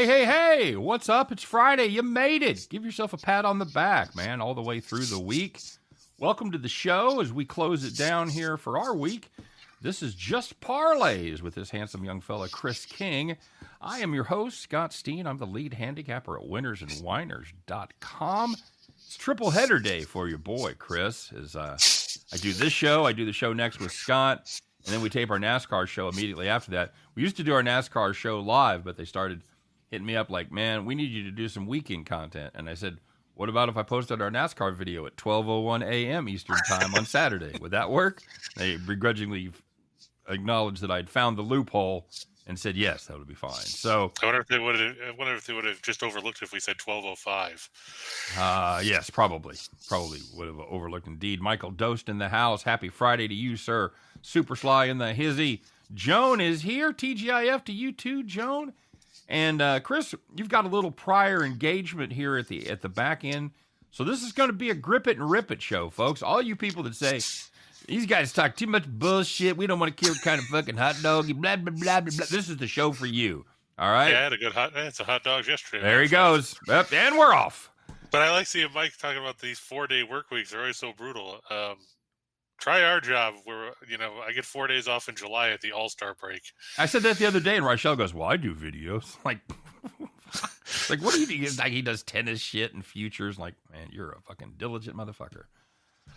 Hey, what's up? It's Friday. You made it. Give yourself a pat on the back, man, all the way through the week. Welcome to the show as we close it down here for our week. This is Just Parlays with this handsome young fella, Chris King. I am your host, Scott Steehn. I'm the lead handicapper at WHINERS.com. It's triple header day for your boy, Chris. As I do this show, I do the show next with Scott, and then we tape our NASCAR show immediately after that. We used to do our NASCAR show live, but they started hitting me up like, man, we need you to do some weekend content. And I said, what about if I posted our NASCAR video at 12:01 a.m. Eastern time on Saturday? Would that work? They begrudgingly acknowledged that I'd found the loophole and said, yes, that would be fine. So I wonder if they would have just overlooked if we said 12:05. Yes, probably would have overlooked indeed. Michael Dost in the house. Happy Friday to you, sir. Super Sly in the hizzy. Joan is here. TGIF to you too, Joan. And Chris, you've got a little prior engagement here at the back end. So this is going to be a grip it and rip it show, folks. All you people that say, these guys talk too much bullshit, we don't want to kill kind of fucking hot dog, blah, blah, blah, blah, blah. This is the show for you. All right? Yeah, I had a good it's a hot dogs yesterday. There he goes. Yep, and we're off. But I like seeing Mike talking about these 4-day work weeks. They're always so brutal. Try our job where, I get 4 days off in July at the All-Star break. I said that the other day, and Rachel goes, well, I do videos. Like, what do you do? Like, he does tennis shit and futures. Like, man, you're a fucking diligent motherfucker.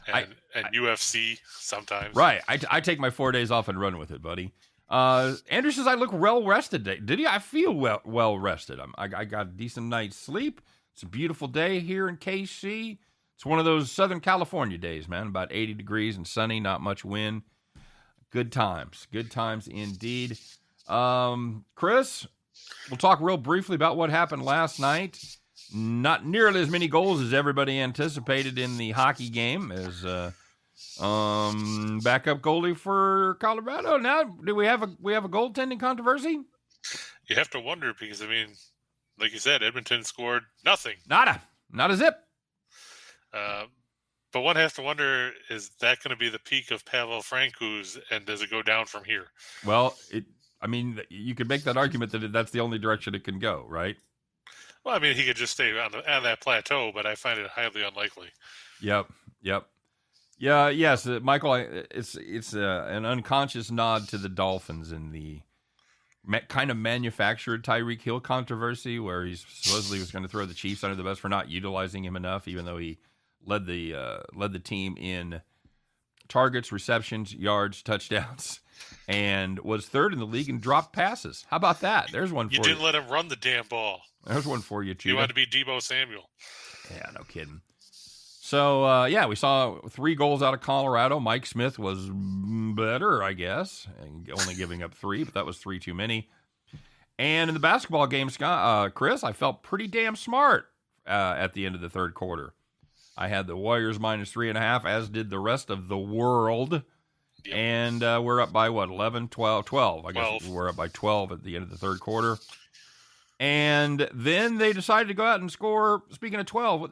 And UFC sometimes. Right. I take my 4 days off and run with it, buddy. Andrew says I look well-rested today. Did he? I feel well-rested. I got a decent night's sleep. It's a beautiful day here in KC. It's one of those Southern California days, man. About 80 degrees and sunny, not much wind. Good times. Good times indeed. Chris, we'll talk real briefly about what happened last night. Not nearly as many goals as everybody anticipated in the hockey game as backup goalie for Colorado. Now, do we have a goaltending controversy? You have to wonder because, like you said, Edmonton scored nothing. Nada. Not a zip. But one has to wonder, is that going to be the peak of Pavel Francouz, and does it go down from here? Well, you could make that argument that that's the only direction it can go, right? Well, he could just stay on that plateau, but I find it highly unlikely. Yep. Yeah, yes, Michael, it's an unconscious nod to the Dolphins in the kind of manufactured Tyreek Hill controversy where he supposedly was going to throw the Chiefs under the bus for not utilizing him enough, even though he led the team in targets, receptions, yards, touchdowns, and was third in the league in dropped passes. How about that? There's one for you. You didn't let him run the damn ball. There's one for you, too. You wanted to be Deebo Samuel. Yeah, no kidding. So, we saw 3 goals out of Colorado. Mike Smith was better, I guess, only giving up 3, but that was 3 too many. And in the basketball game, Chris, I felt pretty damn smart at the end of the third quarter. I had the Warriors minus 3.5, as did the rest of the world. Yep. And we're up by, 11, 12? 12. I guess we're up by 12 at the end of the third quarter. And then they decided to go out and score, speaking of 12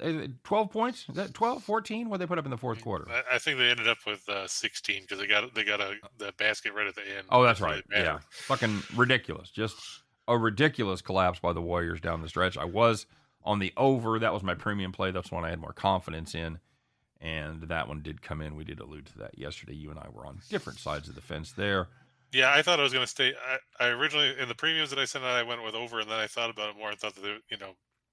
points? Is that 12, 14? What did they put up in the fourth quarter? I think they ended up with 16 because they got the basket right at the end. Oh, that's right. Yeah. Fucking ridiculous. Just a ridiculous collapse by the Warriors down the stretch. I was on the over. That was my premium play. That's one I had more confidence in. And that one did come in. We did allude to that yesterday. You and I were on different sides of the fence there. Yeah, I thought I was going to stay. I originally, in the premiums that I sent out, I went with over, and then I thought about it more and thought that,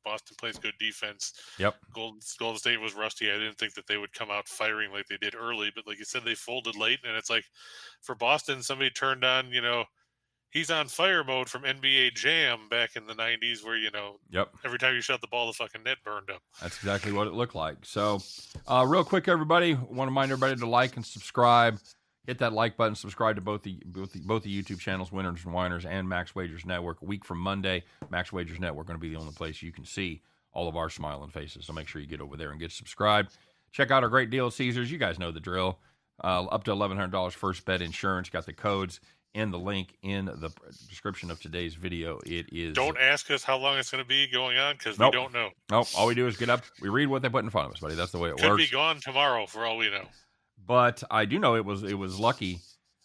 Boston plays good defense. Yep. Golden State was rusty. I didn't think that they would come out firing like they did early, but like you said, they folded late, and it's like for Boston, somebody turned on, he's on fire mode from NBA Jam back in the 90s where, Yep. Every time you shot the ball, the fucking net burned up. That's exactly what it looked like. So real quick, everybody, want to remind everybody to like and subscribe. Hit that like button, subscribe to both the YouTube channels, Winners and Whiners and Max Wagers Network. A week from Monday, Max Wagers Network going to be the only place you can see all of our smiling faces. So make sure you get over there and get subscribed. Check out our great deal at Caesars. You guys know the drill. Up to $1,100 first bet insurance. Got the codes and the link in the description of today's video. It is. Don't ask us how long it's going to be going on because we don't know. Nope. All we do is get up. We read what they put in front of us, buddy. That's the way it works. Could be gone tomorrow for all we know. But I do know it was lucky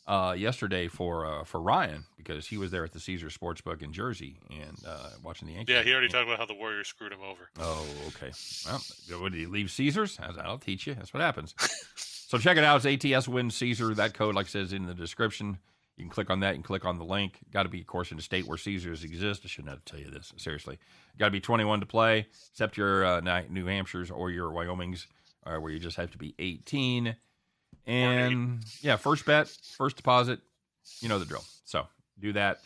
yesterday for Ryan because he was there at the Caesars Sportsbook in Jersey and watching the Yankees. Yeah, he already talked about how the Warriors screwed him over. Oh, okay. Well, what did he leave Caesars? I'll teach you. That's what happens. So check it out. It's ATS Win Caesar. That code, like I said, is in the description. You can click on that. You can click on the link. Got to be, of course, in a state where Caesars exist. I shouldn't have to tell you this. Seriously. Got to be 21 to play, except your New Hampshire's or your Wyoming's, where you just have to be 18. And, yeah, first bet, first deposit, you know the drill. So do that.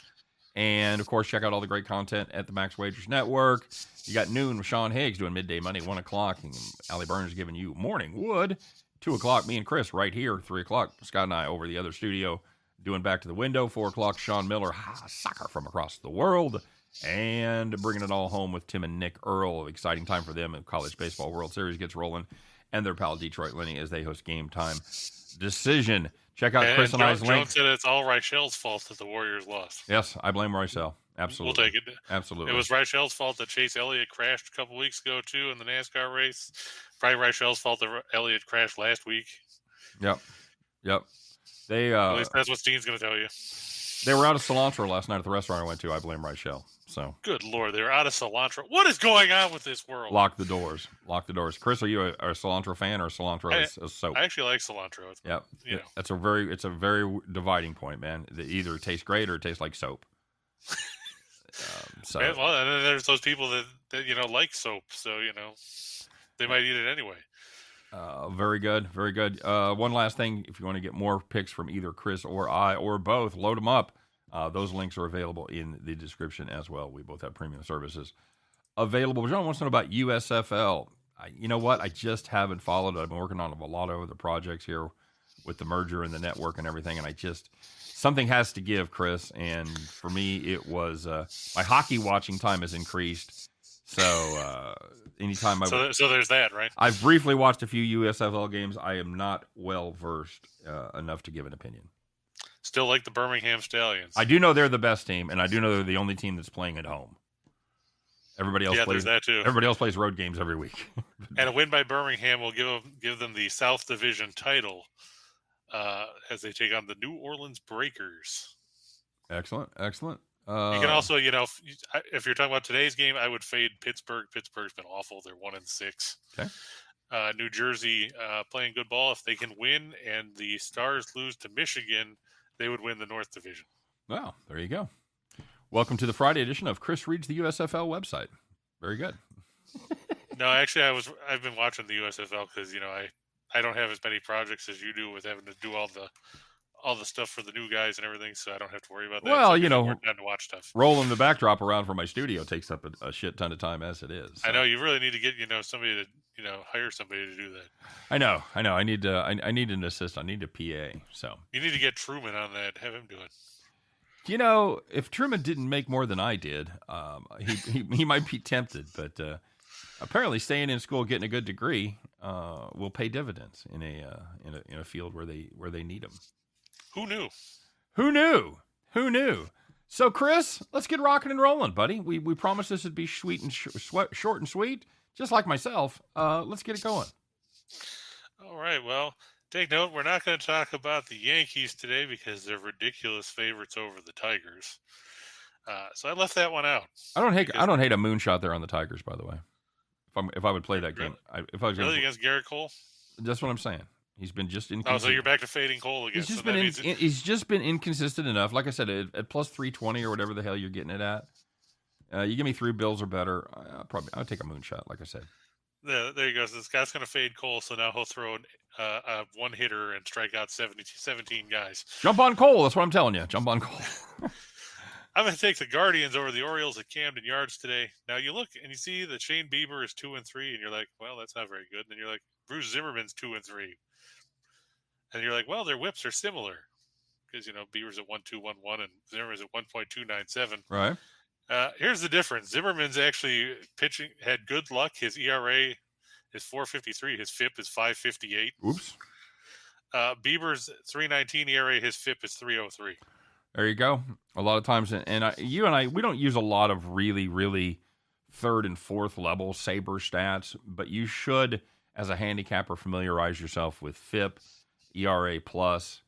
And, of course, check out all the great content at the Max Wagers Network. You got noon with Sean Higgs doing Midday Money, 1 o'clock. And Allie Burns giving you Morning Wood, 2 o'clock. Me and Chris right here, 3 o'clock. Scott and I over the other studio doing Back to the Window, 4 o'clock. Sean Miller, soccer from across the world. And bringing it all home with Tim and Nick Earl. Exciting time for them. And College Baseball World Series gets rolling. And their pal Detroit Lenny as they host Game Time Decision. Check out Chris and I's link. Jones said it's all Richel's fault that the Warriors lost. Yes, I blame Richel. Absolutely. We'll take it. Absolutely. It was Richel's fault that Chase Elliott crashed a couple weeks ago, too, in the NASCAR race. Probably Richel's fault that Elliott crashed last week. Yep. They at least that's what Steen's going to tell you. They were out of cilantro last night at the restaurant I went to. I blame Richel. So good Lord, they're out of cilantro. What is going on with this world? Lock the doors. Chris, are you a cilantro fan or cilantro as soap? I actually like cilantro. It's a very dividing point, man. It either tastes great or it tastes like soap. And then there's those people that like soap, so they might eat it anyway. Very good. One last thing, if you want to get more picks from either Chris or I or both, load them up. Those links are available in the description as well. We both have premium services available. John wants to know about USFL. You know what? I just haven't followed it. I've been working on a lot of other projects here with the merger and the network and everything, and something has to give, Chris. And for me, it was my hockey watching time has increased. So anytime so there's that, right? I've briefly watched a few USFL games. I am not well versed enough to give an opinion. Still like the Birmingham Stallions. I do know they're the best team, and I do know they're the only team that's playing at home. Everybody else plays that too. Everybody else plays road games every week. And a win by Birmingham will give them the South Division title as they take on the New Orleans Breakers. Excellent. You can also, if you're talking about today's game, I would fade Pittsburgh. Pittsburgh's been awful. They're 1-6. Okay. New Jersey playing good ball. If they can win and the Stars lose to Michigan, they would win the North Division. Wow, there you go. Welcome to the Friday edition of Chris Reads the USFL website. Very good. No, actually, I've been watching the USFL because I don't have as many projects as you do with having to do all the stuff for the new guys and everything, so I don't have to worry about that. Well, more time to watch stuff. Rolling the backdrop around for my studio takes up a shit ton of time as it is. So. I know you really need to get somebody to hire somebody to do that. I know. I need an assist. I need a PA. So you need to get Truman on that. Have him do it. If Truman didn't make more than I did, he might be tempted. But apparently, staying in school, getting a good degree, will pay dividends in a field where they need them. Who knew? So, Chris, let's get rocking and rolling, buddy. We promised this would be short and sweet, just like myself. Let's get it going. All right. Well, take note. We're not going to talk about the Yankees today because they're ridiculous favorites over the Tigers. So I left that one out. I don't hate a moonshot there on the Tigers, by the way. If I would play that game, if I was against Garrett Cole. That's what I'm saying. He's been just inconsistent. Oh, so you're back to fading Cole again. He's just been inconsistent enough. Like I said, at plus 320 or whatever the hell you're getting it at. You give me 3 bills or better, I'll take a moonshot, like I said. There you go. So Scott's going to fade Cole, so now he'll throw a one-hitter and strike out 17 guys. Jump on Cole. That's what I'm telling you. Jump on Cole. I'm going to take the Guardians over the Orioles at Camden Yards today. Now, you look and you see that Shane Bieber is 2-3, and you're like, well, that's not very good. And then you're like, Bruce Zimmerman's 2-3. And you're like, well, their whips are similar. Because, Bieber's at 1.211 and Zimmerman's at 1.297. Right. Here's the difference. Zimmerman's actually had good luck. His ERA is 4.53. His FIP is 5.58. Oops. Bieber's 3.19 ERA. His FIP is 3.03. There you go. A lot of times, you and I, we don't use a lot of really, really third and fourth level saber stats, but you should, as a handicapper, familiarize yourself with FIP, ERA plus,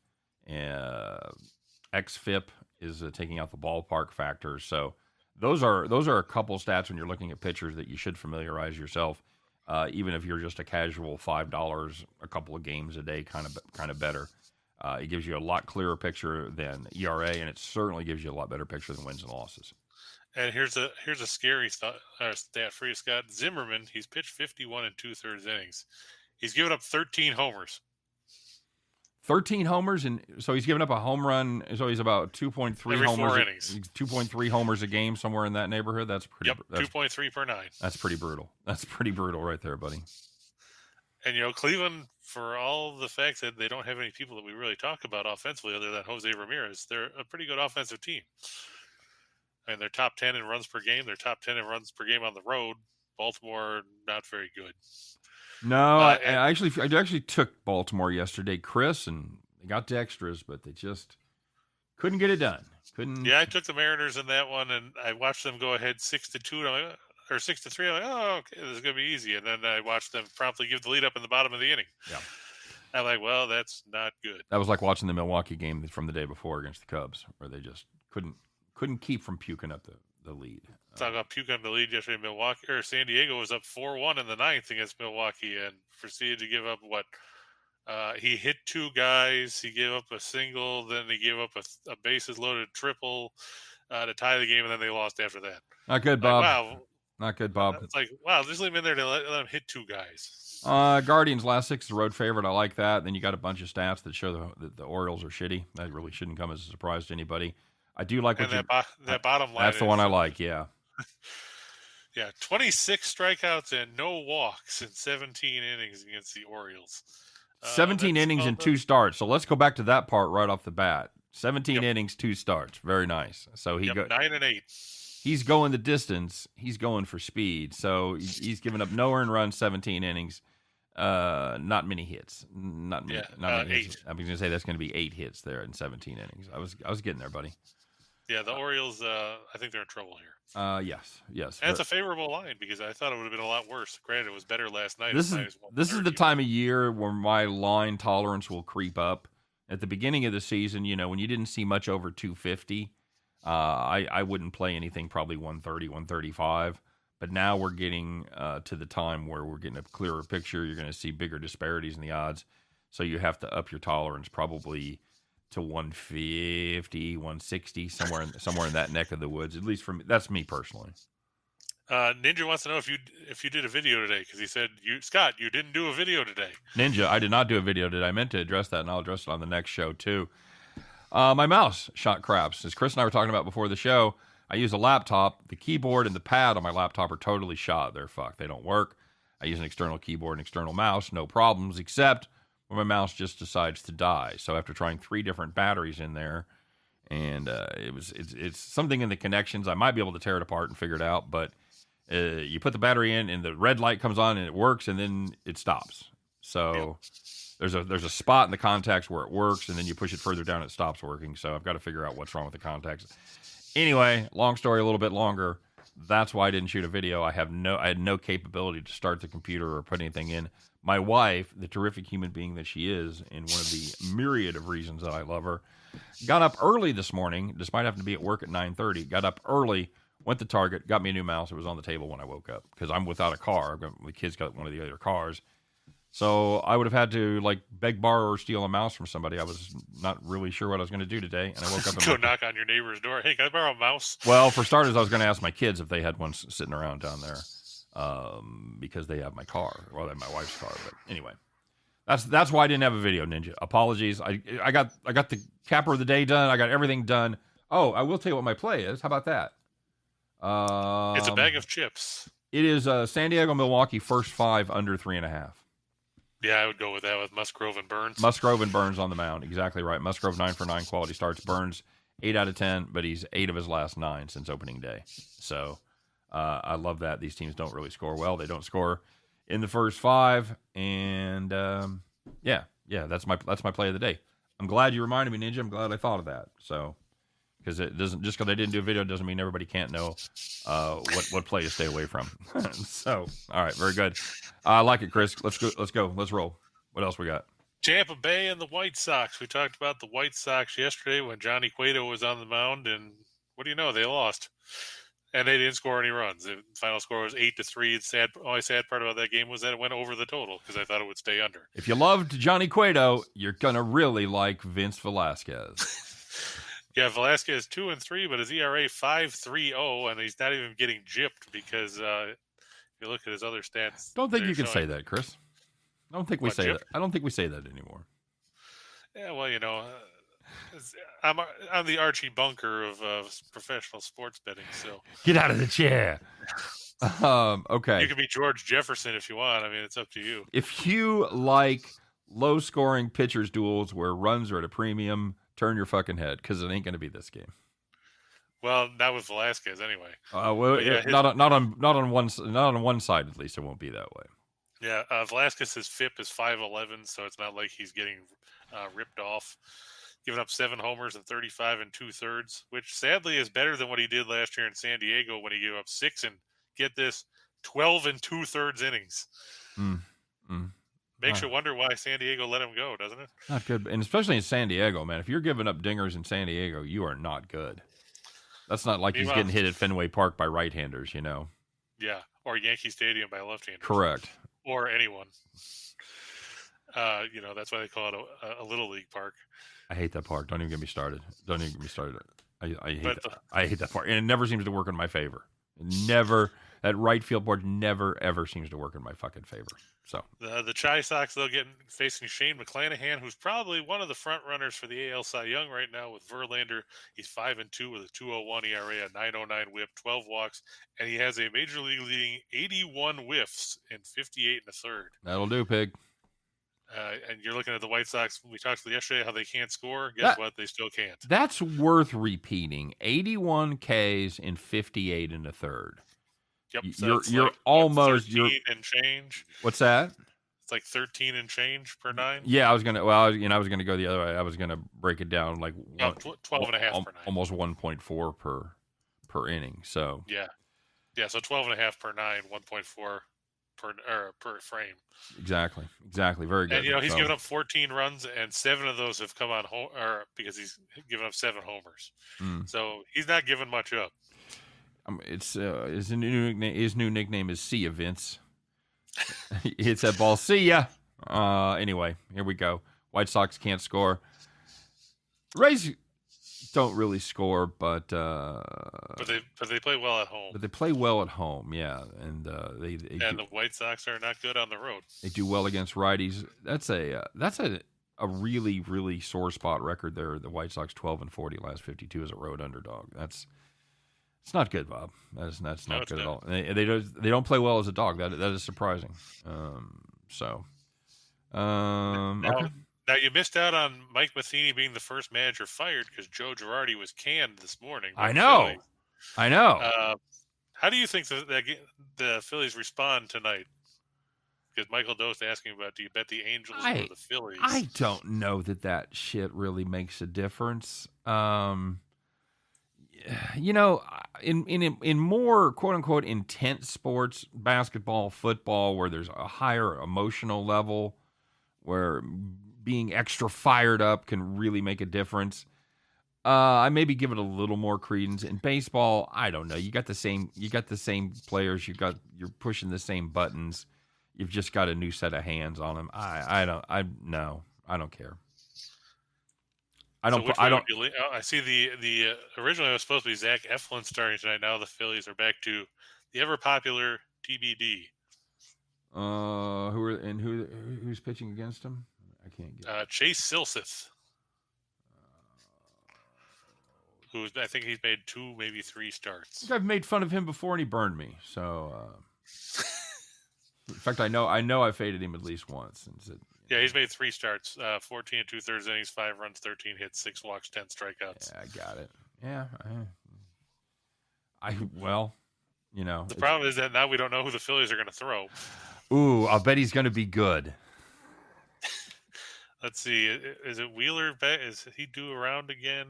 XFIP is taking out the ballpark factors. So those are a couple stats when you're looking at pitchers that you should familiarize yourself. Even if you're just a casual $5 a couple of games a day kind of better. It gives you a lot clearer picture than ERA, and it certainly gives you a lot better picture than wins and losses. And here's a scary stat for you, Scott. Zimmerman, he's pitched 51 2/3 innings. He's given up 13 homers. 13 homers, and so he's given up a home run. So he's about 2.3 every homers. 4 innings. 2.3 homers a game, somewhere in that neighborhood. That's pretty. Yep, 2.3 per 9. That's pretty brutal. That's pretty brutal right there, buddy. And Cleveland, for all the fact that they don't have any people that we really talk about offensively other than Jose Ramirez, they're a pretty good offensive team. And they're top 10 in runs per game. They're top 10 in runs per game on the road. Baltimore, not very good. No, I actually took Baltimore yesterday, Chris, and they got to extras, but they just couldn't get it done. Yeah, I took the Mariners in that one, and I watched them go ahead 6-2, or 6-3. I'm like, oh, okay, this is gonna be easy. And then I watched them promptly give the lead up in the bottom of the inning. Yeah, I'm like, well, that's not good. That was like watching the Milwaukee game from the day before against the Cubs, where they just couldn't keep from puking up the lead. Talk about puking up the lead yesterday. Milwaukee or San Diego was up 4-1 in the 9th against Milwaukee, and proceeded to give up what? He hit 2 guys. He gave up a single. Then he gave up a bases loaded triple to tie the game, and then they lost after that. Not good, Bob. Wow. Not good, Bob. It's like, wow, just leave him in there to let him hit 2 guys. Guardians last 6 is the road favorite. I like that. Then you got a bunch of stats that show the Orioles are shitty. That really shouldn't come as a surprise to anybody. I do like what that bottom line. That's the one I like. Yeah. Yeah, 26 strikeouts and no walks in 17 innings against the Orioles. 17 innings and 2 starts. So let's go back to that part right off the bat. 17 innings, 2 starts. Very nice. So 9 and 8. He's going the distance. He's going for speed. So he's given up no earned runs, 17 innings. Not many hits. Not many 8. Hits. I was going to say that's going to be 8 hits there in 17 innings. I was getting there, buddy. Yeah, the Orioles, I think they're in trouble here. Yes. And it's a favorable line because I thought it would have been a lot worse. Granted, it was better last night. This is the time of year where my line tolerance will creep up. At the beginning of the season, when you didn't see much over 250, I wouldn't play anything probably 130, 135. But now we're getting to the time where we're getting a clearer picture. You're going to see bigger disparities in the odds. So you have to up your tolerance probably to 150, 160, somewhere in that neck of the woods. At least for me, that's me personally. Ninja wants to know if you did a video today because he said, Scott, you didn't do a video today. Ninja, I did not do a video today. I meant to address that, and I'll address it on the next show too. My mouse shot craps. As Chris and I were talking about before the show, I use a laptop. The keyboard and the pad on my laptop are totally shot. They're fucked. They don't work. I use an external keyboard and external mouse, no problems, except when my mouse just decides to die. So after trying 3 different batteries in there, and it's something in the connections. I might be able to tear it apart and figure it out, but you put the battery in, and the red light comes on, and it works, and then it stops. So there's a spot in the contacts where it works, and then you push it further down, it stops working. So I've got to figure out what's wrong with the contacts. Anyway, long story, a little bit longer. That's why I didn't shoot a video. I had no capability to start the computer or put anything in. My wife, the terrific human being that she is, and one of the myriad of reasons that I love her, got up early this morning, despite having to be at work at 9:30. Got up early, went to Target, got me a new mouse. It was on the table when I woke up because I'm without a car. The kids got one of the other cars. So I would have had to beg, borrow, or steal a mouse from somebody. I was not really sure what I was going to do today, and I woke up and go knock on your neighbor's door. Hey, can I borrow a mouse? Well, for starters, I was going to ask my kids if they had one sitting around down there, because they have my car. Well, they have my wife's car. But anyway, that's why I didn't have a video, Ninja. Apologies. I got the capper of the day done. I got everything done. Oh, I will tell you what my play is. How about that? It's a bag of chips. It is San Diego, Milwaukee, first 5 under 3.5. Yeah, I would go with that with Musgrove and Burns. Musgrove and Burns on the mound. Exactly right. Musgrove 9 for 9 quality starts. Burns 8 out of 10, but he's 8 of his last 9 since opening day. So I love that. These teams don't really score well. They don't score in the first 5, and yeah, that's my play of the day. I'm glad you reminded me, Ninja. I'm glad I thought of that. So because it doesn't just because I didn't do a video doesn't mean everybody can't know what play to stay away from. So all right, very good. I like it, Chris. Let's go. Let's roll. What else we got? Tampa Bay and the White Sox. We talked about the White Sox yesterday when Johnny Cueto was on the mound, and what do you know? They lost, and they didn't score any runs. The final score was 8-3. The only sad part about that game was that it went over the total because I thought it would stay under. If you loved Johnny Cueto, you're gonna really like Vince Velasquez. Yeah, Velasquez 2-3, but his ERA 5.30, and he's not even getting gypped because if you look at his other stats. Don't think you can say that, Chris. I don't think we say gypped? that. I don't think we say that anymore. Yeah, well, I'm the Archie Bunker of professional sports betting. So get out of the chair. Okay. You can be George Jefferson if you want. I mean, it's up to you. If you like low-scoring pitchers duels where runs are at a premium, turn your fucking head because it ain't going to be this game. Well, not with Velasquez anyway. Not on one side at least. It won't be that way. Yeah, Velasquez's FIP is 5.11, so it's not like he's getting ripped off. Giving up 7 homers and 35 2/3, which sadly is better than what he did last year in San Diego when he gave up 6 and get this 12 2/3 innings. Makes you wonder why San Diego let him go, doesn't it? Not good, and especially in San Diego, man. If you're giving up dingers in San Diego, you are not good. That's not like he's getting hit at Fenway Park by right-handers, you know. Yeah, or Yankee Stadium by left-handers. Correct. Or anyone. That's why they call it a little league park. I hate that park. Don't even get me started. I hate that park, and it never seems to work in my favor. Never. That right field board never ever seems to work in my fucking favor. So the Chi Sox they'll get facing Shane McClanahan, who's probably one of the front runners for the AL Cy Young right now with Verlander. He's 5-2 with a 2.01 ERA, a 9.09 WHIP, 12 walks, and he has a major league leading 81 whiffs in 58 1/3. That'll do, pig. And you're looking at the White Sox. We talked yesterday how they can't score. Guess what? They still can't. That's worth repeating. 81 Ks in 58 1/3. Yep. So you're almost 13 and change. What's that? It's like 13 and change per 9. Yeah, I was gonna go the other way. I was gonna break it down like 12 and a half per 9. Almost 1.4 per inning. So yeah. So 12 and a half per 9, 1.4 per frame. Exactly. Very good. And he's given up 14 runs, and 7 of those have come on because he's given up 7 homers. So he's not giving much up. It's his new nickname is See Ya Vince. He hits that ball. See ya. Anyway, here we go. White Sox can't score. Rays don't really score, but they play well at home. But they play well at home, yeah. And the White Sox are not good on the road. They do well against righties. That's a really, really sore spot record there. The White Sox 12-40 last 52 as a road underdog. It's not good, Bob. That's not good at all. They don't play well as a dog. That is surprising. Okay. Now you missed out on Mike Matheny being the first manager fired because Joe Girardi was canned this morning. I know. How do you think the Phillies respond tonight? Because Michael Dost asking about, do you bet the Angels or the Phillies? I don't know that shit really makes a difference. In more quote unquote intense sports, basketball, football, where there's a higher emotional level, where being extra fired up can really make a difference, I maybe give it a little more credence. In baseball, I don't know. You got the same players. You're pushing the same buttons. You've just got a new set of hands on them. I don't care. I see the originally it was supposed to be Zach Eflin starting tonight. Now the Phillies are back to the ever popular TBD. Who's pitching against him? I can't get Chase Silseth. I think he's made 2, maybe 3 starts. I think I've made fun of him before and he burned me. So in fact, I know I faded him at least once. Yeah, he's made 3 starts, 14 2/3 innings, 5 runs, 13 hits, 6 walks, 10 strikeouts. Yeah, I got it. Yeah. The problem is that now we don't know who the Phillies are going to throw. Ooh, I'll bet he's going to be good. Let's see. Is it Wheeler? Is he due around again?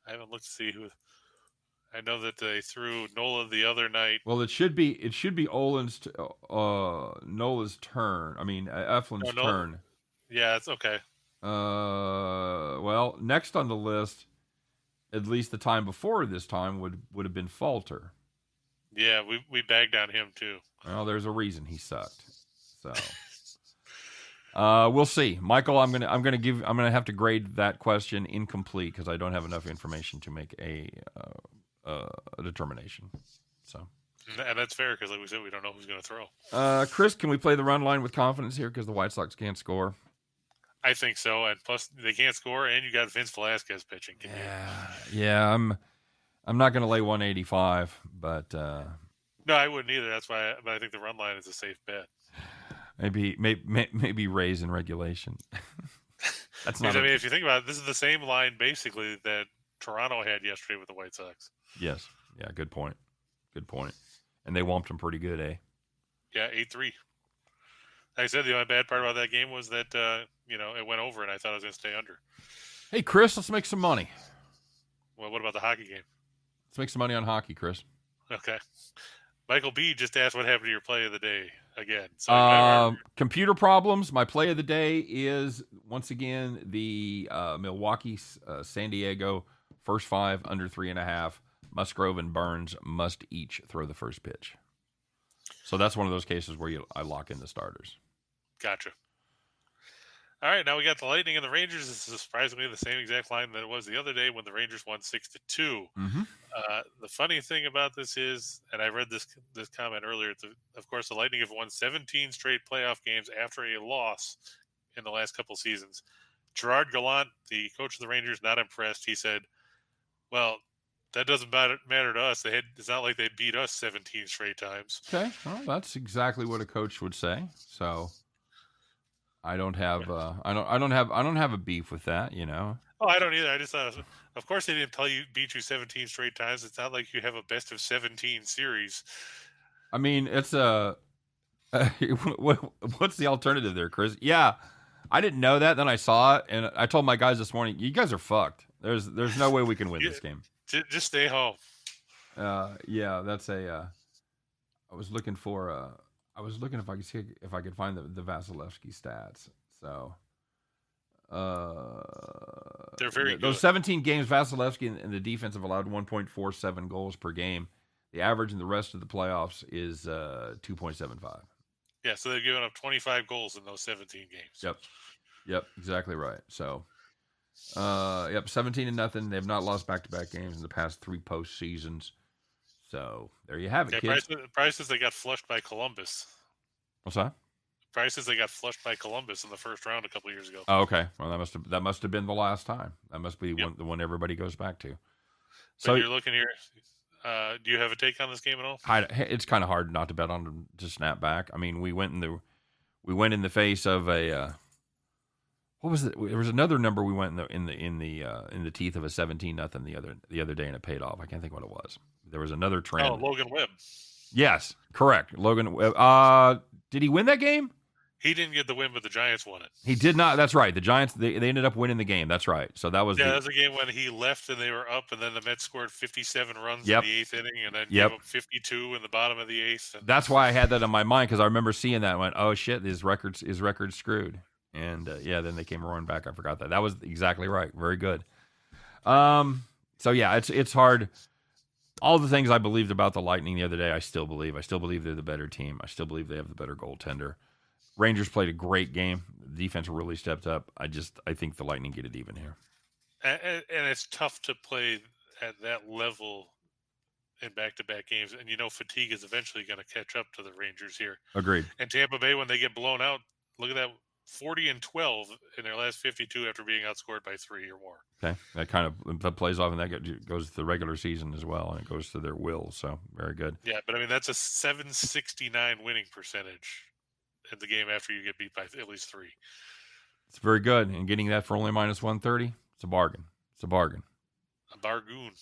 I haven't looked to see who. I know that they threw Nola the other night. Well, it should be Nola's turn. I mean, Eflin's turn. Yeah, it's okay. Well, next on the list, at least the time before this time, would have been Falter. Yeah, we bagged on him too. Well, there's a reason he sucked. So, we'll see, Michael. I'm gonna have to grade that question incomplete because I don't have enough information to make a determination. So, and that's fair because, like we said, we don't know who's going to throw. Chris, can we play the run line with confidence here because the White Sox can't score? I think so, and plus they can't score, and you got Vince Velasquez pitching. Yeah. I'm not going to lay 185, but no, I wouldn't either. That's why. But I think the run line is a safe bet. Maybe raise in regulation. That's not. I mean, if you think about it, this is the same line basically that Toronto had yesterday with the White Sox. Yes. Yeah. Good point. And they whomped them pretty good, eh? Yeah, 8-3. Like I said, the only bad part about that game was that it went over, and I thought I was going to stay under. Hey, Chris, let's make some money. Well, what about the hockey game? Let's make some money on hockey, Chris. Okay. Michael B. just asked what happened to your play of the day again. So computer problems. My play of the day is, once again, the Milwaukee, San Diego, first 5, under 3.5. Musgrove and Burns must each throw the first pitch. So that's one of those cases where I lock in the starters. Gotcha. All right, now we got the Lightning and the Rangers. This is surprisingly the same exact line that it was the other day when the Rangers won 6-2. Mm-hmm. The funny thing about this is, and I read this comment earlier, of course, the Lightning have won 17 straight playoff games after a loss in the last couple seasons. Gerard Gallant, the coach of the Rangers, not impressed. He said, well, that doesn't matter to us. It's not like they beat us 17 straight times. Okay, well, that's exactly what a coach would say. So I don't have I don't have a beef with that, Oh, I don't either. I just thought, of course, they didn't beat you 17 straight times. It's not like you have a best of 17 series. I mean, it's what's the alternative there, Chris? Yeah, I didn't know that. Then I saw it, and I told my guys this morning, you guys are fucked. There's no way we can win this game. Just stay home. Yeah, that's a. I was looking if I could see if I could find the Vasilevsky stats. So, they're very good. Those 17 games, Vasilevsky and the defense have allowed 1.47 goals per game. The average in the rest of the playoffs is 2.75. Yeah, so they've given up 25 goals in those 17 games. Yep, exactly right. So. 17-0. They've not lost back-to-back games in the past 3 postseasons. So there you have it, kids. Prices they got flushed by Columbus. What's that? Prices they got flushed by Columbus in the first round a couple years ago. Oh, okay. Well, that must have been the last time. That must be the one everybody goes back to. So you're looking here. Do you have a take on this game at all? It's kind of hard not to bet on them to snap back. I mean, we went in the face of a. What was it? There was another number we went in the teeth of a 17-0 the other day, and it paid off. I can't think what it was. There was another trend. Oh, Logan Webb. Yes, correct. Logan Webb. Did he win that game? He didn't get the win, but the Giants won it. He did not. That's right. The Giants they ended up winning the game. That's right. So that was that was a game when he left and they were up, and then the Mets scored 57 runs in the 8th inning, and then gave up 52 in the bottom of the 8th. And that's why I had that in my mind because I remember seeing that and went, "Oh shit, his record's screwed." And then they came roaring back. I forgot that. That was exactly right. Very good. So yeah, it's hard. All the things I believed about the Lightning the other day, I still believe. I still believe they're the better team. I still believe they have the better goaltender. Rangers played a great game. The defense really stepped up. I think the Lightning get it even here. And it's tough to play at that level in back-to-back games. And fatigue is eventually going to catch up to the Rangers here. Agreed. And Tampa Bay, when they get blown out, look at that. 40-12 in their last 52 after being outscored by 3 or more. Okay, that plays off, and that goes to the regular season as well, and it goes to their will. So very good. Yeah, but I mean that's a 769 winning percentage in the game after you get beat by at least 3. It's very good, and getting that for only -130, it's a bargain. A bargoon.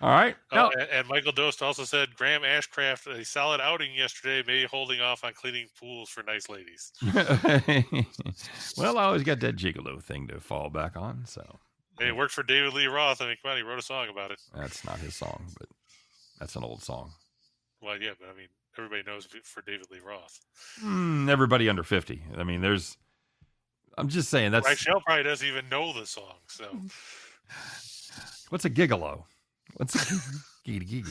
All right. Oh, and Michael Dost also said Graham Ashcraft, a solid outing yesterday, maybe holding off on cleaning pools for nice ladies. Well, I always got that gigolo thing to fall back on. So it worked for David Lee Roth. I mean, come on, he wrote a song about it. That's not his song, but that's an old song. Well, yeah, but I mean, everybody knows for David Lee Roth. Everybody under 50. I mean, I'm just saying that's. Rachel probably doesn't even know the song. So, what's a gigolo? What's a giggity?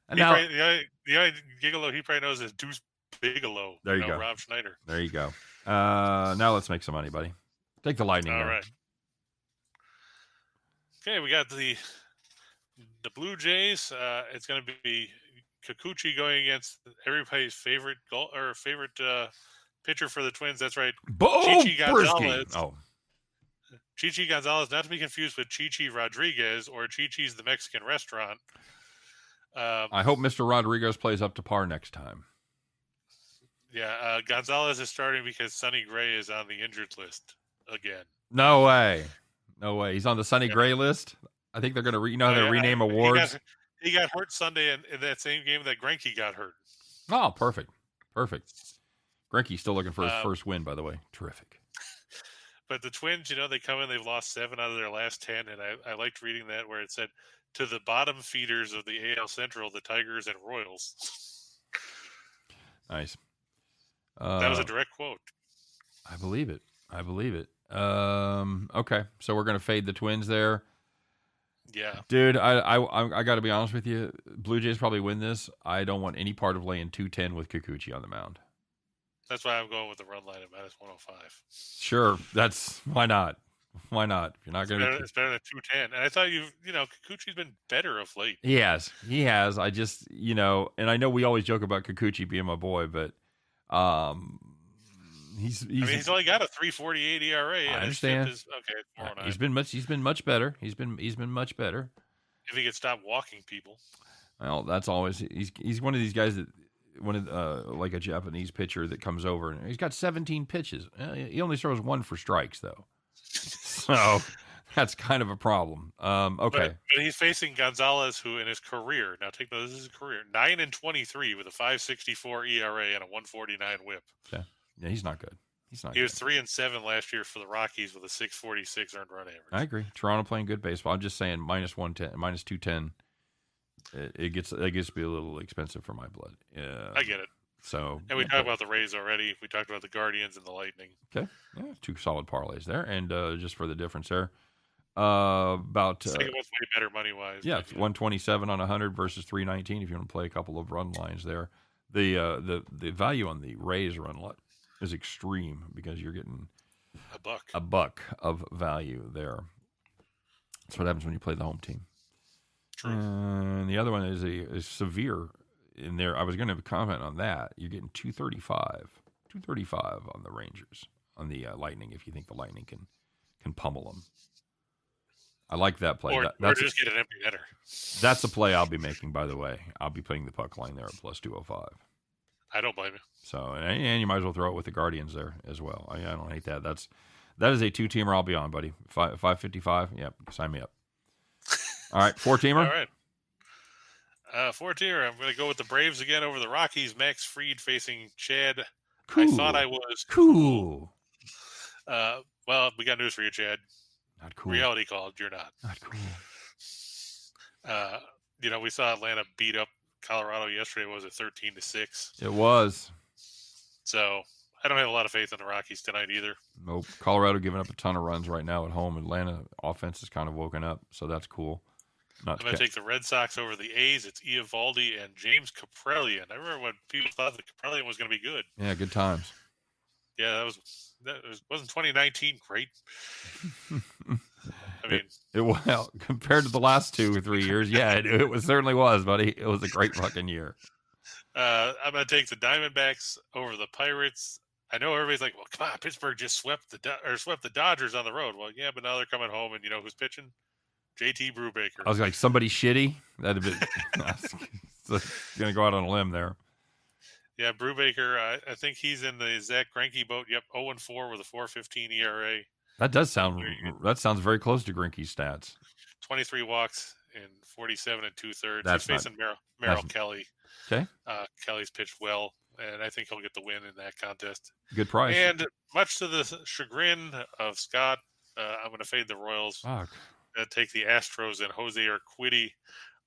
And he now, probably, the only gigolo he probably knows is Deuce Bigelow. There you go. Rob Schneider. There you go. Now let's make some money, buddy. Take the Lightning. All right. Okay, we got the Blue Jays. It's going to be Kikuchi going against everybody's favorite pitcher for the Twins. That's right. Chichi Gonzalez. Oh. Chichi Gonzalez, not to be confused with Chichi Rodriguez or Chichi's the Mexican restaurant. I hope Mr. Rodriguez plays up to par next time. Yeah, Gonzalez is starting because Sonny Gray is on the injured list again. No way. He's on the Sonny Gray list. I think they're going to how they rename awards. He got hurt Sunday in that same game that Greinke got hurt. Oh, perfect. Greinke's still looking for his first win, by the way. Terrific. But the Twins, they come in, they've lost 7 out of their last 10, and I liked reading that where it said, to the bottom feeders of the AL Central, the Tigers and Royals. Nice. That was a direct quote. I believe it. Okay, so we're going to fade the Twins there. Yeah. Dude, I got to be honest with you. Blue Jays probably win this. I don't want any part of laying 210 with Kikuchi on the mound. That's why I'm going with the run line at -105. Sure, why not? Why not? If you're not going to. It's better than 210. And I thought Kikuchi's been better of late. He has. I just, and I know we always joke about Kikuchi being my boy, but he's only got a 3.48 ERA. I understand. He's been much better. He's been much better. If he could stop walking people. Well, that's always he's one of these guys that like a Japanese pitcher that comes over and he's got 17 pitches. He only throws 1 for strikes though. So that's kind of a problem. Okay. But he's facing Gonzalez, who in his career, now take note, this is his career, 9-23 with a 5.64 ERA and a 1.49 WHIP. Okay. Yeah, he's not good. He was 3-7 last year for the Rockies with a 6.46 earned run average. I agree. Toronto playing good baseball. I'm just saying -110, -210. It gets to be a little expensive for my blood. Yeah, I get it. So, and we talked about the Rays already. We talked about the Guardians and the Lightning. Okay, yeah, 2 solid parlays there, and just for the difference there, about second one's way better money wise. Yeah, 127 on 100 versus 319. If you want to play a couple of run lines there, the value on the Rays run line is extreme because you're getting a buck of value there. That's what happens when you play the home team. True. And the other one is severe in there. I was going to comment on that. You're getting 235 on the Rangers, on the Lightning, if you think the Lightning can pummel them. I like that play. Or just get an empty netter. That's a play I'll be making, by the way. I'll be playing the puck line there at +205. I don't blame you. So, and you might as well throw it with the Guardians there as well. I don't hate that. That is a 2-teamer I'll be on, buddy. 555. Yep, sign me up. All right, 4-teamer. All right. 4-teamer. I'm going to go with the Braves again over the Rockies. Max Fried facing Chad. Cool. I thought I was cool. Well, we got news for you, Chad. Not cool. Reality called. You're not. Not cool. We saw Atlanta beat up Colorado yesterday. Was it 13-6? It was. So I don't have a lot of faith in the Rockies tonight either. Nope. Colorado giving up a ton of runs right now at home. Atlanta offense is kind of woken up, so that's cool. I'm going to take the Red Sox over the A's. It's Eovaldi and James Kaprelian. I remember when people thought that Kaprelian was going to be good. Yeah, good times. Yeah, wasn't 2019 great? I mean, well, compared to the last 2 or 3 years, yeah, it certainly was, buddy. It was a great fucking year. I'm going to take the Diamondbacks over the Pirates. I know everybody's like, well, come on, Pittsburgh just swept the Dodgers on the road. Well, yeah, but now they're coming home, and you know who's pitching? JT Brubaker. I was like, somebody shitty? That'd have been going to go out on a limb there. Yeah, Brubaker, I think he's in the Zach Greinke boat. Yep, 0-4 with a 4.15 ERA. That sounds very close to Greinke's stats. 23 walks in 47 2/3. He's facing Merrill Kelly. Okay. Kelly's pitched well, and I think he'll get the win in that contest. Good price. And much to the chagrin of Scott, I'm going to fade the Royals. Fuck. Take the Astros and Jose Urquidy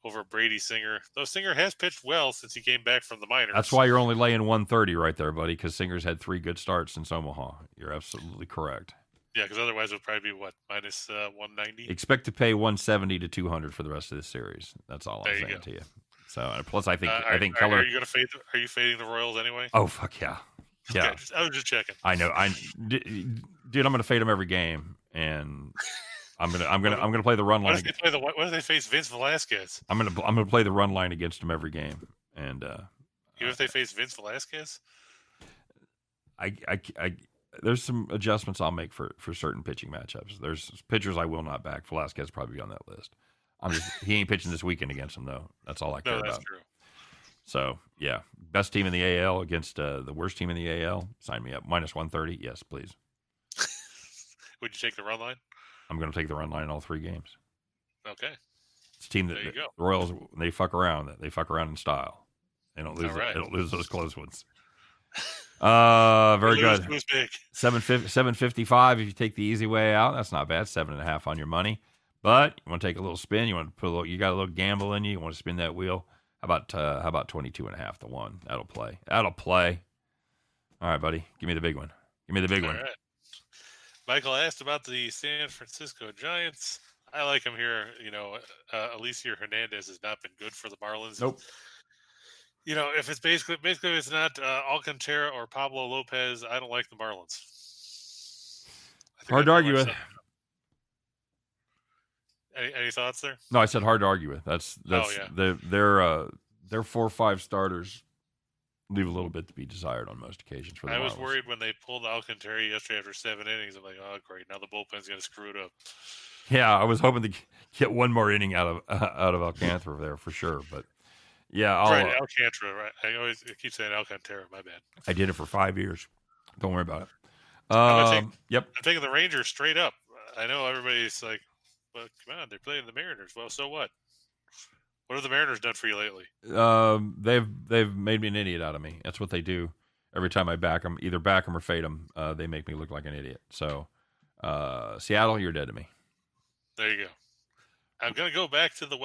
over Brady Singer. Though Singer has pitched well since he came back from the minors. That's why you're only laying 130 right there, buddy, because Singer's had 3 good starts since Omaha. You're absolutely correct. Yeah, because otherwise it would probably be, what, minus 190? Expect to pay 170 to 200 for the rest of this series. That's all I'm There you saying go. to you. So, plus I think Are Keller. you going to fade? Are you fading the Royals anyway? Oh, fuck yeah. Yeah. Okay, I was just checking. I know. Dude, I'm going to fade them every game, and I'm gonna play the run line. What if they face Vince Velasquez? I'm gonna play the run line against them every game, and even if they face Vince Velasquez, I there's some adjustments I'll make for certain pitching matchups. There's pitchers I will not back. Velasquez probably be on that list. He ain't pitching this weekend against them though. That's all I care about. That's true. So yeah, best team in the AL against the worst team in the AL. Sign me up. Minus 130. Yes, please. Would you take the run line? I'm going to take the run line in all 3 games. Okay. It's a team that the Royals, they fuck around. They fuck around in style. They don't lose. They don't lose those close ones. Very good. Lose big. 755. If you take the easy way out, that's not bad. 7.5 on your money. But you want to take a little spin. You want to put a little. You got a little gamble in you. You want to spin that wheel. How about 22.5 to 1? That'll play. All right, buddy. Give me the big one. One. Right. Michael asked about the San Francisco Giants. I like him here. Alicia Hernandez has not been good for the Marlins. Nope. If it's basically it's not Alcantara or Pablo Lopez, I don't like the Marlins. Hard to argue with. Any thoughts there? No, I said hard to argue with. That's their 4 or 5 starters leave a little bit to be desired on most occasions for the Marlins. I was worried when they pulled Alcantara yesterday after 7 innings. I'm like, oh great, now the bullpen's gonna screw it up. Yeah, I was hoping to get one more inning out of Alcantara there for sure, but yeah, Alcantara. Right, I keep saying Alcantara. My bad. I did it for 5 years. Don't worry about it. Yep. I'm taking the Rangers straight up. I know everybody's like, well, come on, they're playing the Mariners. Well, so what? What have the Mariners done for you lately? They've made me an idiot out of me. That's what they do every time I back them. Either back them or fade them. They make me look like an idiot. So, Seattle, you're dead to me. There you go. I'm going to go back to the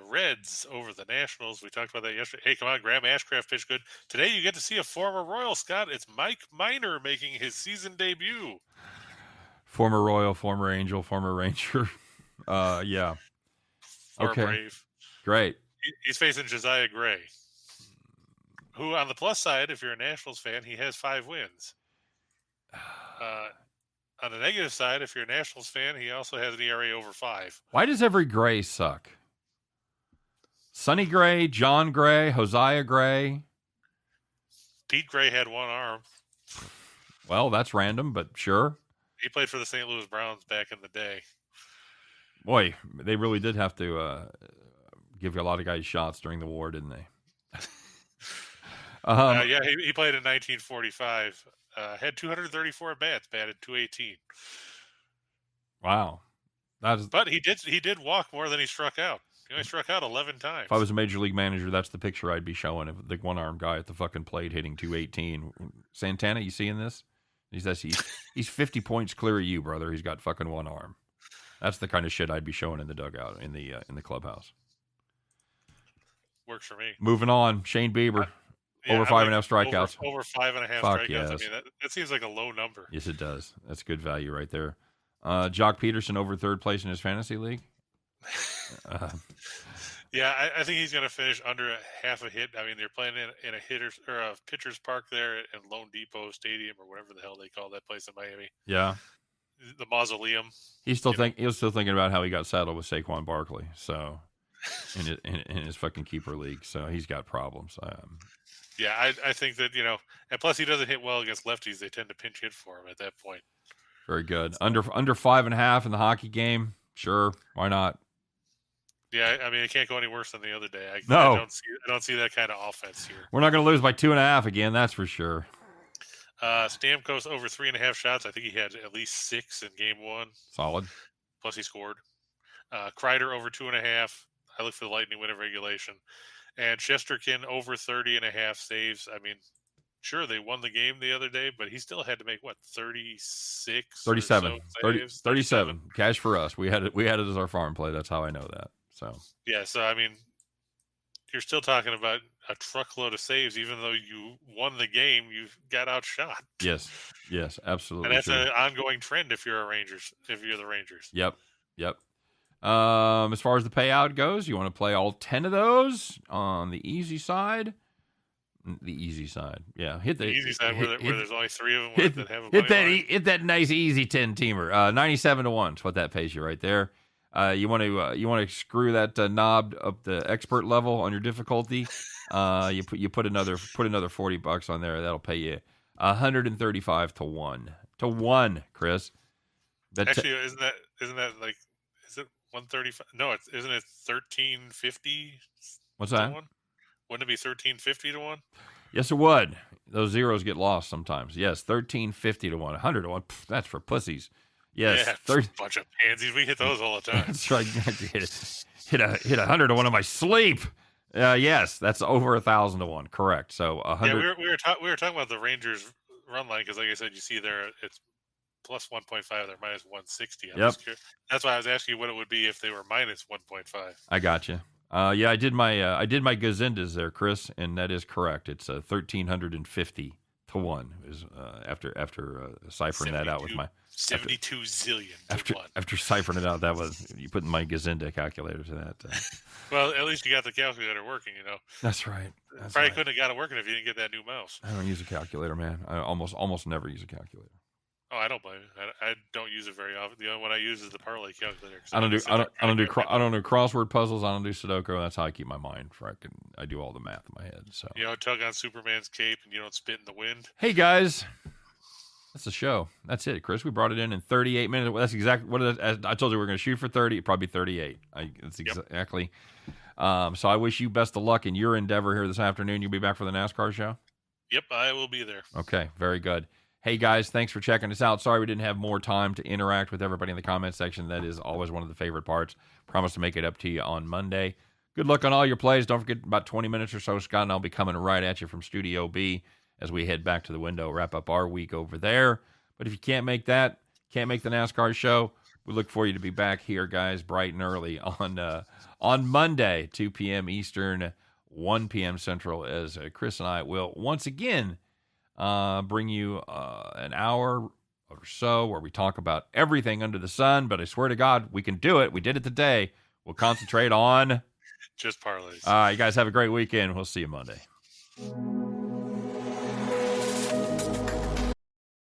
Reds over the Nationals. We talked about that yesterday. Hey, come on, Graham Ashcraft pitched good. Today you get to see a former Royal, Scott. It's Mike Minor making his season debut. Former Royal, former Angel, former Ranger. Yeah. Okay. Brave. Great. He's facing Josiah Gray, who, on the plus side, if you're a Nationals fan, he has 5 wins. On the negative side, if you're a Nationals fan, he also has an ERA over 5. Why does every Gray suck? Sonny Gray, John Gray, Hosea Gray. Pete Gray had 1 arm. Well, that's random, but sure. He played for the St. Louis Browns back in the day. Boy, they really did have to give a lot of guys shots during the war, didn't they? Yeah, he played in 1945. Had 234 at-bats, batted .218. Wow. But he did walk more than he struck out. He only struck out 11 times. If I was a major league manager, that's the picture I'd be showing of the one-armed guy at the fucking plate hitting .218. Santana, you seeing this? He's 50 points clear of you, brother. He's got fucking 1 arm. That's the kind of shit I'd be showing in the dugout, in the clubhouse. Works for me. Moving on, Shane Bieber. Over 5.5 strikeouts. Over 5.5 strikeouts. Yes. I mean, that seems like a low number. Yes, it does. That's good value right there. Jock Peterson over 3rd place in his fantasy league. Yeah, I think he's going to finish under half a hit. I mean, they're playing in a hitters or a pitcher's park there in Lone Depot Stadium or whatever the hell they call that place in Miami. Yeah, the Mausoleum. He was still thinking about how he got saddled with Saquon Barkley. So in his fucking keeper league, so he's got problems. Yeah, I think that, and plus he doesn't hit well against lefties. They tend to pinch hit for him at that point. Very good. Under 5.5 in the hockey game. Sure, why not? Yeah, I mean, it can't go any worse than the other day. I don't see that kind of offense here. We're not going to lose by 2.5 again, that's for sure. Stamkos over 3.5 shots. I think he had at least 6 in game 1. Solid. Plus he scored. Kreider over 2.5. I look for the Lightning win of regulation. And Shesterkin over 30.5 saves. I mean, sure, they won the game the other day, but he still had to make, 36? 37. So saves? 37. Cash for us. We had it as our farm play. That's how I know that. So yeah, so I mean, you're still talking about a truckload of saves, even though you won the game, you got outshot. Yes, And absolutely that's true. an ongoing trend if you're the Rangers. Yep. As far as the payout goes, you want to play all 10 of those on the easy side. The easy side, yeah. Hit the easy side where there's only 3 of them that have a hit that money line. hit that nice easy 10-teamer. 97-1 is what that pays you right there. You want to screw that knob up the expert level on your difficulty. You put another $40 on there. That'll pay you 135-1 to 1, Chris. Actually, isn't that like, is it 135? No, isn't it 1350? What's that? 1? Wouldn't it be 1350 to 1? Yes, it would. Those zeros get lost sometimes. Yes, 1350 to 1, 100 to 1. Pff, that's for pussies. Yes, yeah, bunch of pansies. We hit those all the time. That's right. hit 100 to 1 in my sleep. Yes, that's over 1,000 to 1. Correct. So 100. Yeah, we were talking about the Rangers run line because, like I said, you see there it's plus 1.5. They're minus 160. Yep. That's why I was asking you what it would be if they were minus 1.5. I got you. Yeah, I did my gazindas there, Chris, and that is correct. It's 1,350 to 1 is after ciphering that out with my 72 zillion after, to 1. After ciphering it out, that was you putting my gazinda calculator to that. Well, at least you got the calculator working, you know. That's right. Probably couldn't have got it working if you didn't get that new mouse. I don't use a calculator, man. I almost never use a calculator. Oh, I don't blame you. I don't use it very often. The only one I use is the parlay calculator. I don't do crossword puzzles. I don't do Sudoku. That's how I keep my mind. I do all the math in my head. So you don't tug on Superman's cape and you don't spit in the wind. Hey guys, that's the show. That's it, Chris. We brought it in 38 minutes. That's exactly what I told you. We're going to shoot for 30. Probably 38. That's exactly. So I wish you best of luck in your endeavor here this afternoon. You'll be back for the NASCAR show. Yep, I will be there. Okay, very good. Hey, guys, thanks for checking us out. Sorry we didn't have more time to interact with everybody in the comment section. That is always one of the favorite parts. Promise to make it up to you on Monday. Good luck on all your plays. Don't forget, about 20 minutes or so, Scott and I'll be coming right at you from Studio B as we head back to the window, wrap up our week over there. But if you can't make the NASCAR show, we look for you to be back here, guys, bright and early on Monday, 2 p.m. Eastern, 1 p.m. Central, as Chris and I will once again bring you an hour or so where we talk about everything under the sun. But I swear to God, we can do it. We did it today. We'll concentrate on just parlays. You guys have a great weekend. We'll see you Monday.